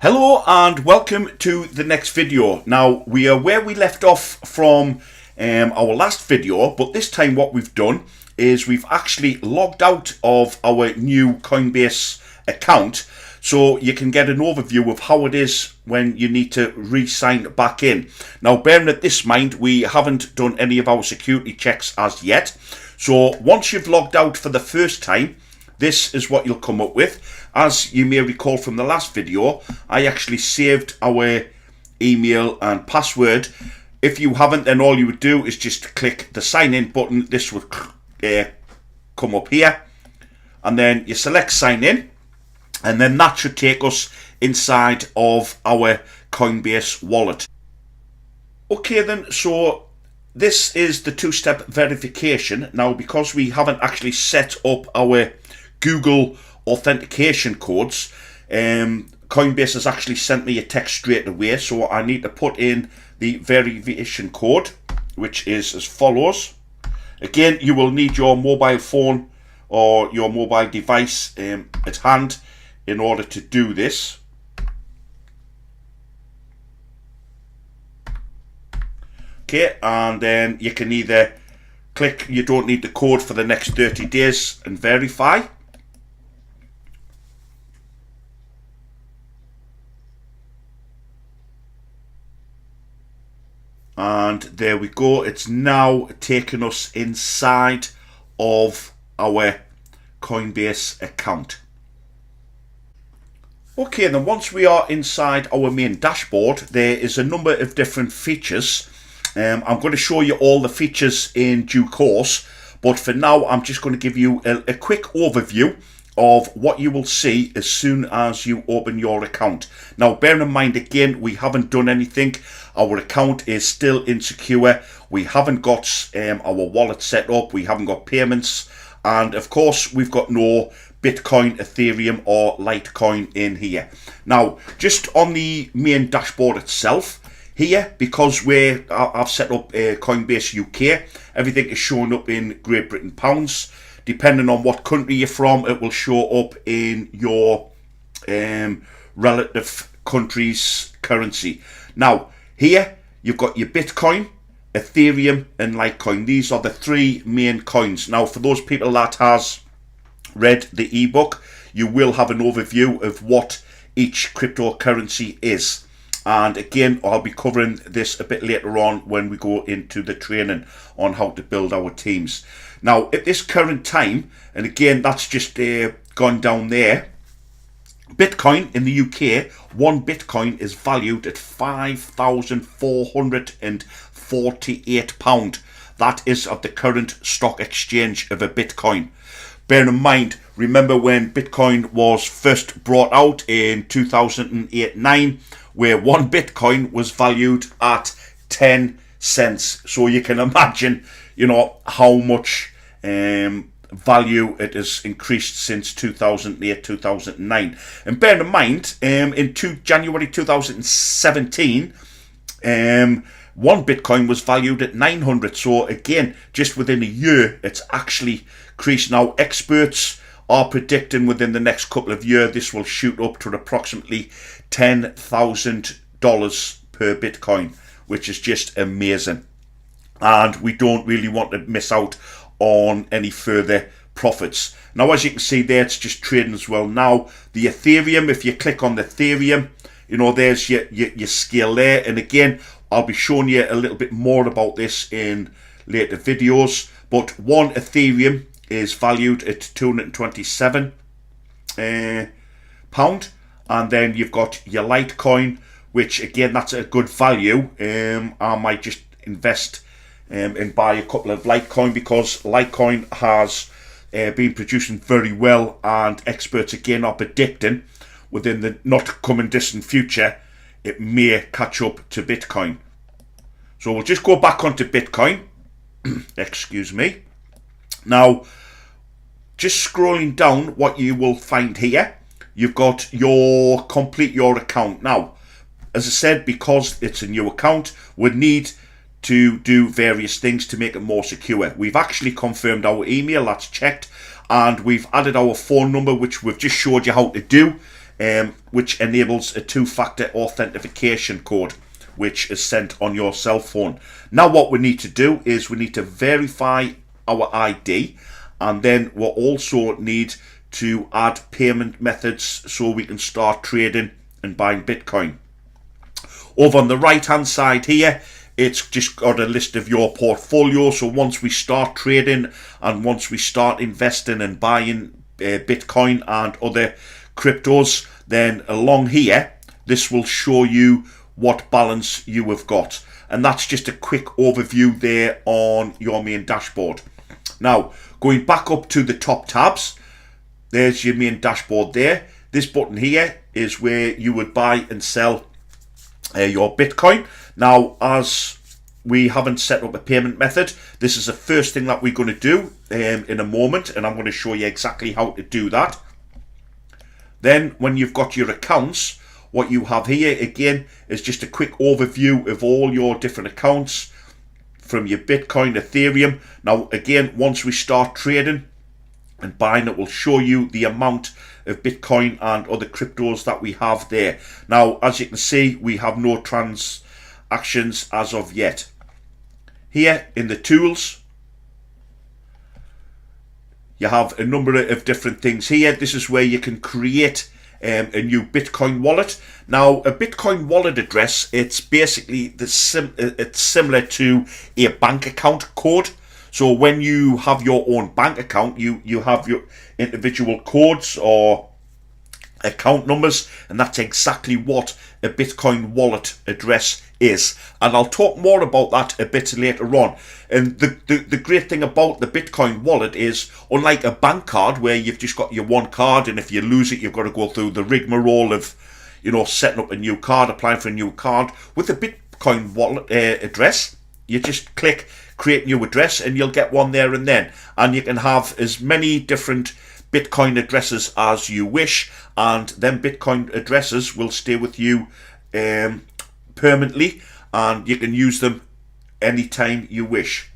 Hello and welcome to the next video. Now we are where we left off from our last video, but this time what we've done is we've actually logged out of our new Coinbase account, so you can get an overview of how it is when you need to re-sign back in. Now bearing at this mind, we haven't done any of our security checks as yet, so once you've logged out for the first time, this is what you'll come up with. As you may recall from the last video, I actually saved our email and password. If you haven't, then all you would do is just click the sign in button. This would come up here, and then you select sign in, and then that should take us inside of our Coinbase wallet. Okay then, so this is the two-step verification. Now because we haven't actually set up our Google authentication codes, Coinbase has actually sent me a text straight away, so I need to put in the verification code, which is as follows. Again, you will need your mobile phone or your mobile device at hand in order to do this. Okay, and then you can either click you don't need the code for the next 30 days and verify. And there we go, it's now taken us inside of our Coinbase account. Okay, then once we are inside our main dashboard, there is a number of different features. I'm going to show you all the features in due course, but for now I'm just going to give you a quick overview of what you will see as soon as you open your account. Now bear in mind, again, we haven't done anything. Our account is still insecure. We haven't got our wallet set up. We haven't got payments. And of course, we've got no Bitcoin, Ethereum or Litecoin in here. Now, just on the main dashboard itself, here, because I've set up Coinbase UK, everything is showing up in Great Britain pounds. Depending on what country you're from, it will show up in your relative country's currency. Now, here you've got your Bitcoin, Ethereum and Litecoin. These are the three main coins. Now, for those people that has read the ebook, you will have an overview of what each cryptocurrency is. And again, I'll be covering this a bit later on when we go into the training on how to build our teams. Now, at this current time, and again, that's just gone down there, Bitcoin in the UK, one Bitcoin is valued at £5,448. That is at the current stock exchange of a Bitcoin. Bear in mind, remember when Bitcoin was first brought out in 2008-9, where one Bitcoin was valued at 10 cents. So you can imagine, you know, how much value it has increased since 2008, 2009. And bear in mind, in January 2017, one Bitcoin was valued at 900. So again, just within a year, it's actually increased. Now, experts are predicting within the next couple of years, this will shoot up to approximately $10,000 per Bitcoin, which is just amazing. And we don't really want to miss out on any further profits. Now, as you can see there, it's just trading as well. Now, the Ethereum, if you click on the Ethereum, you know, there's your scale there. And again, I'll be showing you a little bit more about this in later videos. But one Ethereum is valued at £227. And then you've got your Litecoin, which again, that's a good value. I might just invest and buy a couple of Litecoin, because Litecoin has been producing very well, and experts again are predicting within the not coming distant future it may catch up to Bitcoin. So we'll just go back onto Bitcoin. Excuse me. Now, just scrolling down, what you will find here, you've got your account. Now, as I said, because it's a new account, we need to do various things to make it more secure. We've actually confirmed our email, that's checked, and we've added our phone number, which we've just showed you how to do which enables a two-factor authentication code, which is sent on your cell phone. Now what we need to do is we need to verify our ID, and then we'll also need to add payment methods so we can start trading and buying Bitcoin. Over on the right hand side here, it's just got a list of your portfolio. So once we start trading and once we start investing and buying Bitcoin and other cryptos, then along here, this will show you what balance you have got. And that's just a quick overview there on your main dashboard. Now, going back up to the top tabs, there's your main dashboard there. This button here is where you would buy and sell your Bitcoin. Now, as we haven't set up a payment method, this is the first thing that we're going to do in a moment, and I'm going to show you exactly how to do that. Then when you've got your accounts, what you have here again is just a quick overview of all your different accounts from your Bitcoin, Ethereum. Now again, once we start trading and buying, it will show you the amount of Bitcoin and other cryptos that we have there. Now, as you can see, we have no transactions as of yet. Here in the tools, you have a number of different things here. This is where you can create a new Bitcoin wallet. Now, a Bitcoin wallet address, it's basically it's similar to a bank account code. So when you have your own bank account, you have your individual codes or account numbers, and that's exactly what a Bitcoin wallet address is. And I'll talk more about that a bit later on. And the great thing about the Bitcoin wallet is, unlike a bank card where you've just got your one card, and if you lose it, you've got to go through the rigmarole of, you know, setting up a new card, applying for a new card. With the Bitcoin wallet address, you just click create new address and you'll get one there and then. And you can have as many different Bitcoin addresses as you wish, and then Bitcoin addresses will stay with you permanently, and you can use them anytime you wish.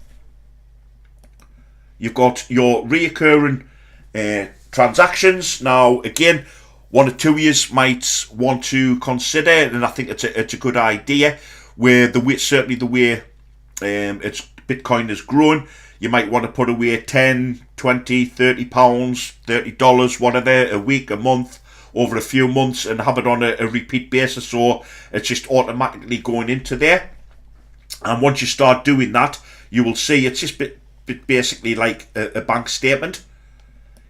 You've got your recurring transactions. Now again, one or two years might want to consider, and I think it's a good idea, where certainly the way it's Bitcoin is growing, you might want to put away 10, 20, 30 pounds, $30, whatever, a week, a month, over a few months, and have it on a repeat basis, so it's just automatically going into there. And once you start doing that, you will see it's just basically like a bank statement.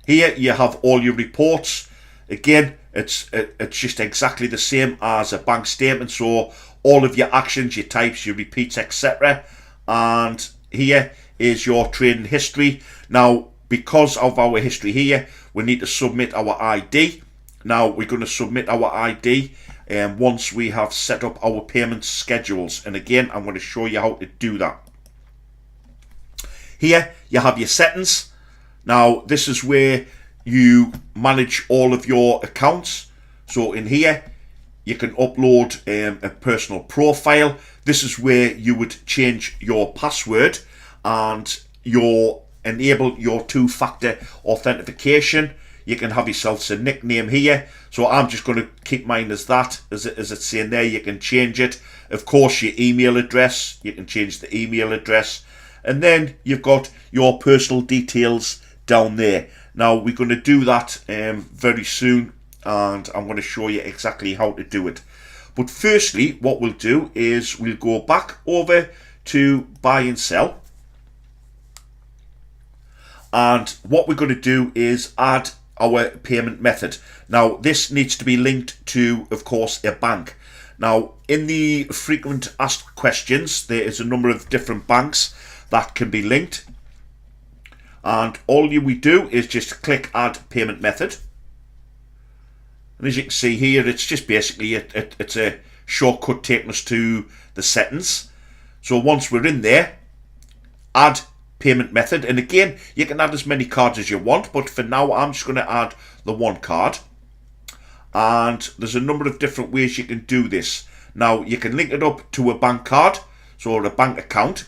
Here you have all your reports. Again, it's just exactly the same as a bank statement, so all of your actions, your types, your repeats, etc. And here is your trading history. Now, because of our history here, we need to submit our ID. Now, we're going to submit our ID once we have set up our payment schedules. And again, I'm going to show you how to do that. Here, you have your settings. Now, this is where you manage all of your accounts. So in here, you can upload a personal profile. This is where you would change your password and enable your two-factor authentication. You can have yourself a nickname here. So I'm just going to keep mine as that, as it's saying there. You can change it. Of course, your email address, you can change the email address. And then you've got your personal details down there. Now, we're going to do that very soon, and I'm going to show you exactly how to do it. But firstly, what we'll do is we'll go back over to buy and sell. And what we're going to do is add our payment method. Now, this needs to be linked to, of course, a bank. Now, in the frequent asked questions, there is a number of different banks that can be linked. And all we do is just click add payment method. And as you can see here, it's just basically it's a shortcut taking us to the settings. So once we're in there, add payment method. And again, you can add as many cards as you want, but for now, I'm just going to add the one card. And there's a number of different ways you can do this. Now, you can link it up to a bank card, so a bank account.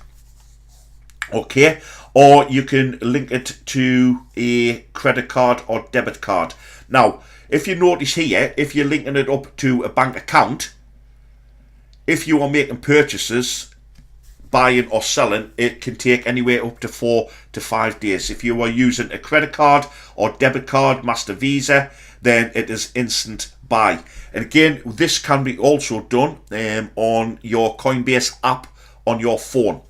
Okay, or you can link it to a credit card or debit card. Now, if you notice here, if you're linking it up to a bank account, if you are making purchases, buying or selling, it can take anywhere up to 4 to 5 days. If you are using a credit card or debit card, Master Visa, then it is instant buy. And again, this can be also done on your Coinbase app on your phone.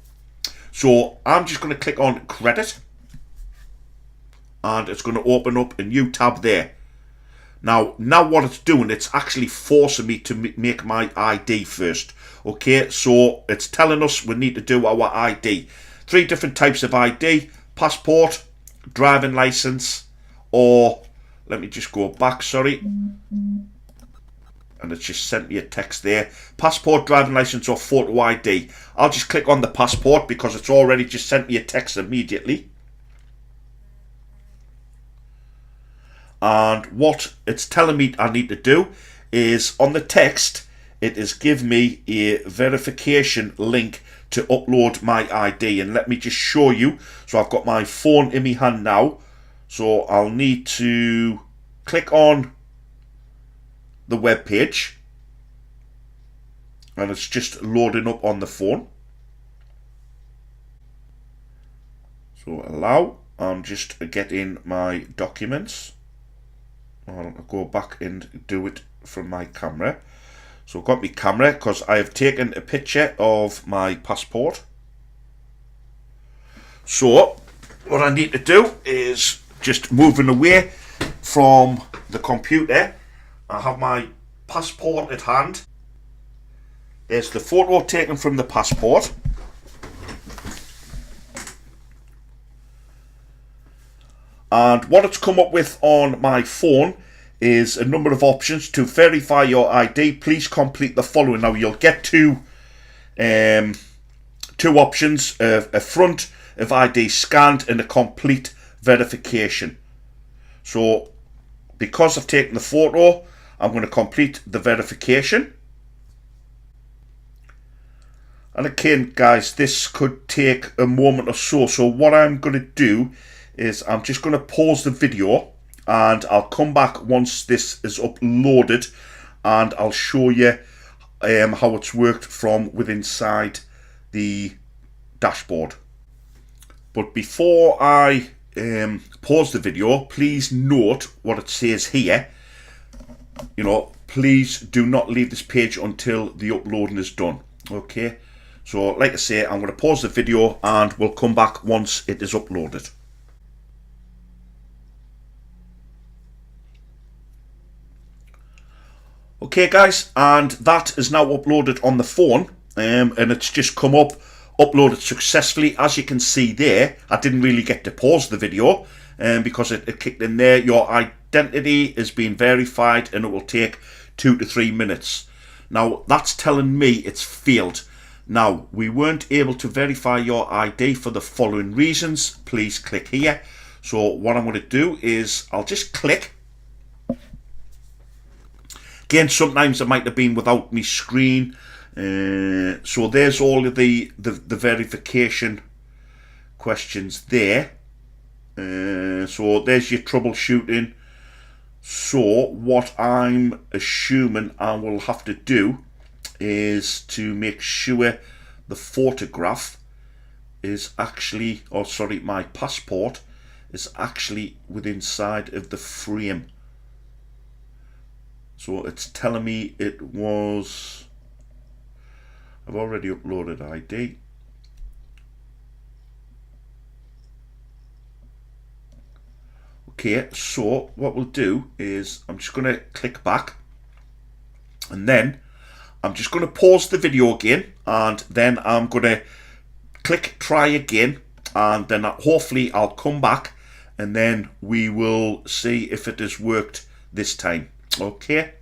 So I'm just going to click on credit, and it's going to open up a new tab there. Now what it's doing, it's actually forcing me to make my ID first. Okay, so it's telling us we need to do our ID. 3 different types of ID: passport, driving license, or let me just go back, sorry. And it's just sent me a text there. Passport, driving license, or photo ID. I'll just click on the passport because it's already just sent me a text immediately. And what it's telling me I need to do is, on the text, it is give me a verification link to upload my ID. And let me just show you. So I've got my phone in my hand now. So I'll need to click on the web page. And it's just loading up on the phone. So allow. I'm just getting my documents. I'll go back and do it from my camera. So I've got my camera because I have taken a picture of my passport. So what I need to do is just moving away from the computer. I have my passport at hand. There's the photo taken from the passport. And what it's come up with on my phone is a number of options. To verify your ID, please complete the following. Now you'll get two options: a front of ID scanned and a complete verification. So because I've taken the photo, I'm going to complete the verification. And again, guys, this could take a moment or so. So what I'm going to do is I'm just going to pause the video, and I'll come back once this is uploaded, and I'll show you how it's worked from within inside the dashboard. But before I pause the video, please note what it says here. You know, please do not leave this page until the uploading is done. Okay, so like I say, I'm going to pause the video and we'll come back once it is uploaded. Okay guys, and that is now uploaded on the phone, and it's just come up, uploaded successfully. As you can see there, I didn't really get to pause the video because it kicked in there. Your identity is being verified and it will take 2 to 3 minutes. Now that's telling me it's failed. Now, we weren't able to verify your ID for the following reasons. Please click here. So what I'm going to do is I'll just click. Again, sometimes it might have been without me screen. So there's all of the verification questions there. So there's your troubleshooting. So what I'm assuming I will have to do is to make sure the photograph is actually, or sorry, my passport is actually within inside of the frame. So it's telling me it was, I've already uploaded ID. Okay, so what we'll do is I'm just going to click back, and then I'm just going to pause the video again, and then I'm going to click try again, and then hopefully I'll come back and then we will see if it has worked this time. Okay.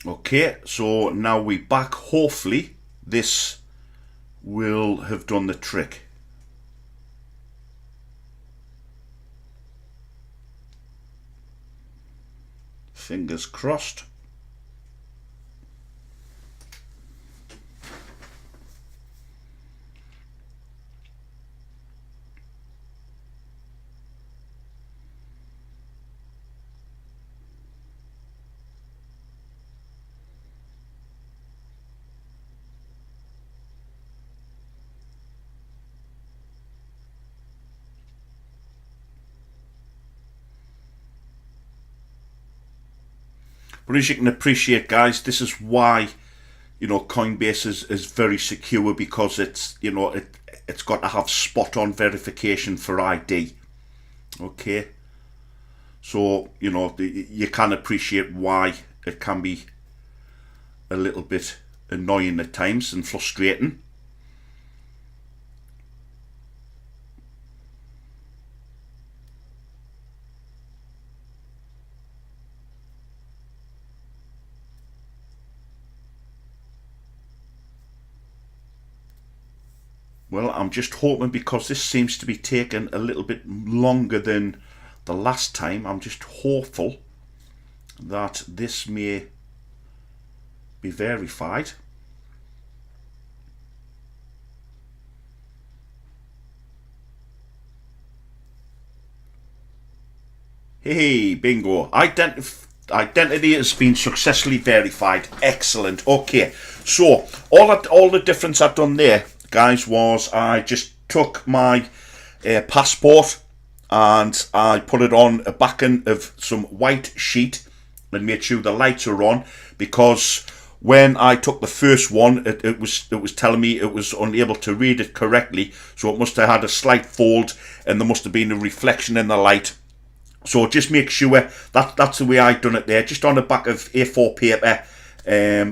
Okay, so now we're back. Hopefully this will have done the trick. Fingers crossed. But as you can appreciate, guys, this is why, you know, Coinbase is very secure, because it's, you know, it's got to have spot on verification for ID. Okay, so you know, you can appreciate why it can be a little bit annoying at times and frustrating. Well, I'm just hoping, because this seems to be taking a little bit longer than the last time, I'm just hopeful that this may be verified. Hey, bingo. Identity has been successfully verified. Excellent. Okay, so all the difference I've done there, guys, was I just took my passport and I put it on a back end of some white sheet and made sure the lights are on, because when I took the first one, it was telling me it was unable to read it correctly, so it must have had a slight fold and there must have been a reflection in the light. So just make sure that's the way I done it there, just on the back of A4 paper,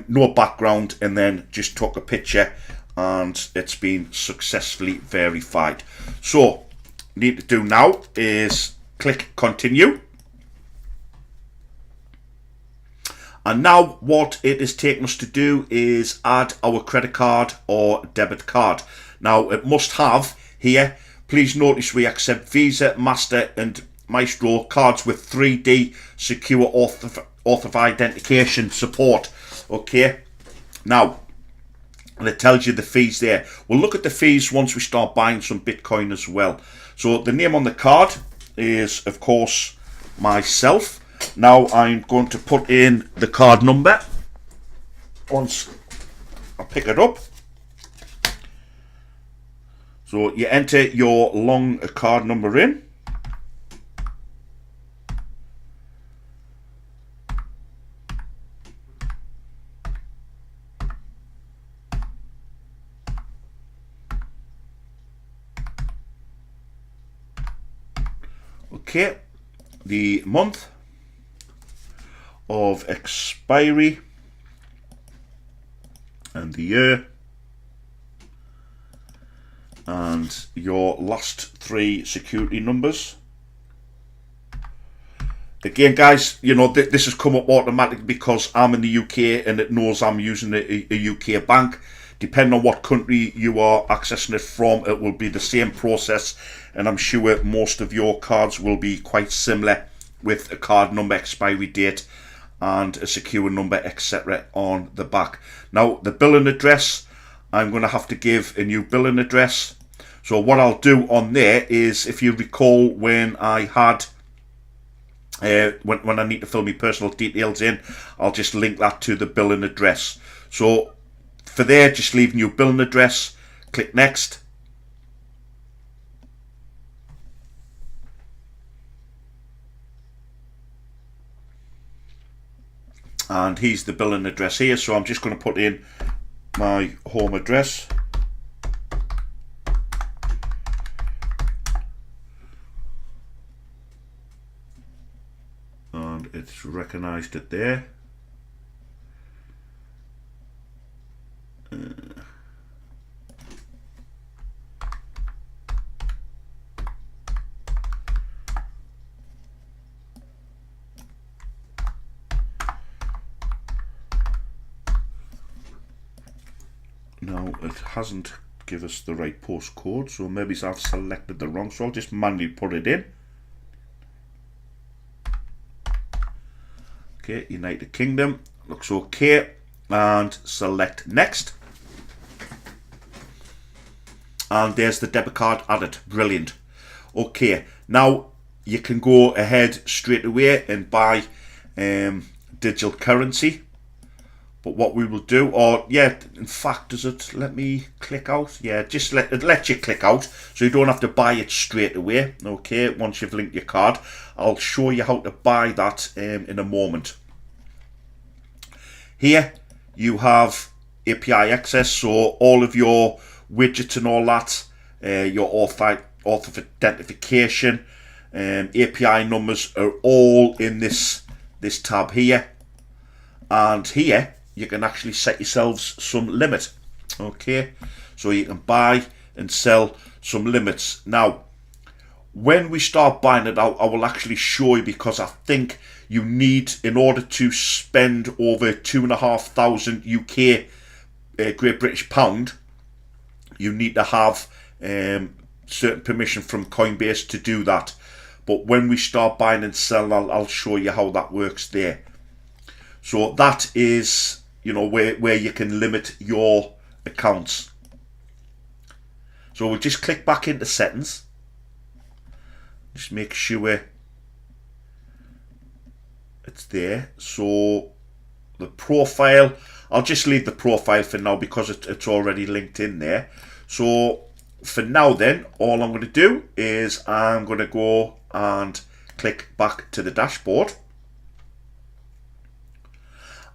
no background, and then just took a picture, and it's been successfully verified. So need to do now is click continue, and now what it is taking us to do is add our credit card or debit card. Now it must have here, please notice we accept Visa, Master and Maestro cards with 3D secure auth of identification support. Okay, now, and it tells you the fees there. We'll look at the fees once we start buying some Bitcoin as well. So the name on the card is, of course, myself. Now I'm going to put in the card number once I pick it up. So you enter your long card number in. Okay, the month of expiry and the year, and your last three security numbers. Again, guys, you know, this has come up automatically because I'm in the UK and it knows I'm using a UK bank. Depending on what country you are accessing it from, it will be the same process, and I'm sure most of your cards will be quite similar, with a card number, expiry date and a secure number, etc. on the back. Now the billing address, I'm going to have to give a new billing address. So what I'll do on there is, if you recall when I had when I need to fill my personal details in, I'll just link that to the billing address. So for there, just leave new billing address, click next. And here's the billing address here, so I'm just going to put in my home address. And it's recognised it there. Now it hasn't given us the right postcode, so maybe I've selected the wrong, so I'll just manually put it in. Okay, United Kingdom, looks okay, and select next. And there's the debit card added, brilliant. Okay, now you can go ahead straight away and buy digital currency. But what we will do, or yeah, in fact, does it let me click out? Yeah, just let you click out, so you don't have to buy it straight away. Okay, once you've linked your card, I'll show you how to buy that in a moment. Here you have API access, so all of your widgets and all that, your authentication, API numbers are all in this tab here. And here you can actually set yourselves some limit. Okay, so you can buy and sell some limits. Now, when we start buying it out, I will actually show you, because I think you need, in order to spend over 2,500 UK Great British Pound, you need to have certain permission from Coinbase to do that. But when we start buying and selling, I'll show you how that works there. So that is, you know, where you can limit your accounts. So we'll just click back into settings. Just make sure it's there. So the profile, I'll just leave the profile for now because it's already linked in there. So for now then, all I'm going to do is I'm going to go and click back to the dashboard.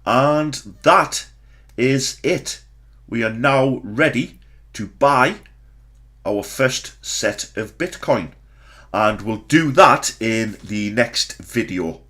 And that is it. We are now ready to buy our first set of Bitcoin. And we'll do that in the next video.